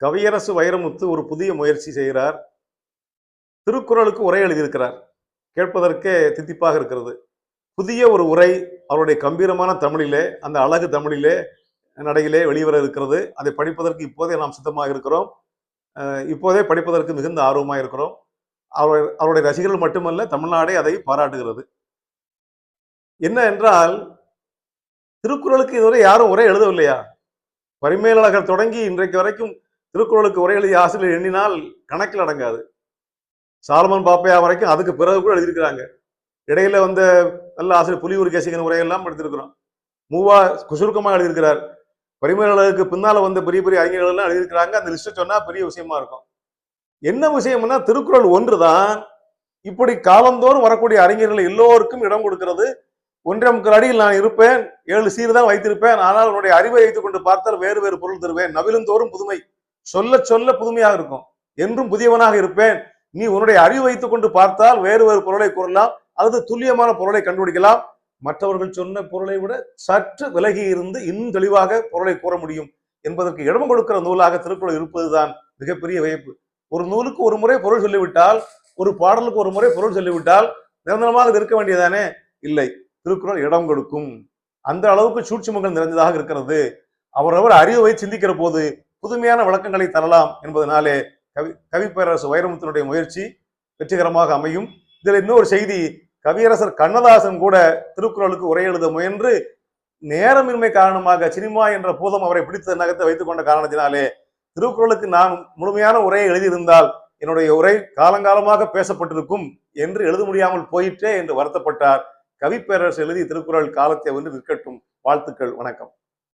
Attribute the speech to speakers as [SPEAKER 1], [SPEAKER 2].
[SPEAKER 1] கவியரசு வைரமுத்து ஒரு புதிய முயற்சி செய்கிறார். திருக்குறளுக்கு உரை எழுதியிருக்கிறார். கேட்பதற்கே தித்திப்பாக இருக்கிறது. புதிய ஒரு உரை அவருடைய கம்பீரமான தமிழிலே, அந்த அழகு தமிழிலே, நடையிலே வெளிவர இருக்கிறது. அதை படிப்பதற்கு இப்போதே நாம் சித்தமாக இருக்கிறோம். இப்போதே படிப்பதற்கு மிகுந்த ஆர்வமாக இருக்கிறோம். அவருடைய ரசிகர்கள் மட்டுமல்ல, தமிழ்நாடே அதை பாராட்டுகிறது. என்ன என்றால், திருக்குறளுக்கு இதுவரை யாரும் உரை எழுதவில்லையா? பரிமேலழகர் தொடங்கி இன்றைக்கு வரைக்கும் திருக்குறளுக்கு உரை எழுதிய ஆசிரியர் எண்ணினால் கணக்கில் அடங்காது. சாலமன் பாப்பையா வரைக்கும் அதுக்கு பிறகு கூட எழுதியிருக்கிறாங்க. இடையில வந்த நல்ல ஆசிரியர் புலியூர் கேசிகன் உரையெல்லாம் எடுத்திருக்கிறோம். மூவா சுருக்கமாக எழுதியிருக்கிறார். பரிமேலழகருக்கு பின்னால வந்த பெரிய பெரிய அறிஞர்கள் எல்லாம் எழுதியிருக்கிறாங்க. அந்த லிஸ்ட் சொன்னா பெரிய விஷயமா இருக்கும். என்ன விஷயம்னா, திருக்குறள் ஒன்றுதான் இப்படி காலந்தோறும் வரக்கூடிய அறிஞர்கள் எல்லோருக்கும் இடம் கொடுக்கிறது. 1.25 அடியில் நான் இருப்பேன், 7 சீர் தான் வைத்திருப்பேன், ஆனால் உன்னுடைய அறிவை வைத்துக் கொண்டு பார்த்தால் வேறு வேறு பொருள் தருவேன். நவிலும் தோறும் புதுமை, சொல்ல சொல்ல புதுமையாக இருக்கும். என்றும் புதியவனாக இருப்பேன். நீ உன்னுடைய அறிவு வைத்துக் கொண்டு பார்த்தால் வேறு வேறு பொருளை கூறலாம், அல்லது துல்லியமான பொருளை கண்டுபிடிக்கலாம். மற்றவர்கள் சொன்ன பொருளை விட சற்று விலகி இருந்து இன்னும் தெளிவாக பொருளை கூற முடியும் என்பதற்கு இடம் கொடுக்கிற நூலாக திருக்குறள் இருப்பதுதான் மிகப்பெரிய வியப்பு. ஒரு நூலுக்கு ஒரு முறை பொருள் சொல்லிவிட்டால், ஒரு பாடலுக்கு ஒரு முறை பொருள் சொல்லிவிட்டால் நிரந்தரமாக இருக்க வேண்டியதானே? இல்லை, திருக்குறள் இடம் கொடுக்கும். அந்த அளவுக்கு சூட்சுமங்கள் நிறைந்ததாக இருக்கிறது. அவரவர் அறிவை சிந்திக்கிற போது புதுமையான விளக்கங்களை தரலாம் என்பதனாலே கவிப்பேரரசு வைரமுத்தினுடைய முயற்சி வெற்றிகரமாக அமையும். இதில் இன்னொரு செய்தி, கவியரசர் கண்ணதாசன் கூட திருக்குறளுக்கு உரை எழுத முயன்று நேரமின்மை காரணமாக சினிமா என்ற பூதம் அவரை பிடித்த நகத்தை வைத்துக் கொண்ட காரணத்தினாலே திருக்குறளுக்கு நான் முழுமையான உரையை எழுதியிருந்தால் என்னுடைய உரை காலங்காலமாக பேசப்பட்டிருக்கும் என்று எழுத முடியாமல் போயிற்றே என்று வருத்தப்பட்டார். கவிப்பேரரசு எழுதி திருக்குறள் காலத்தை வென்று நிற்கட்டும். வாழ்த்துக்கள். வணக்கம்.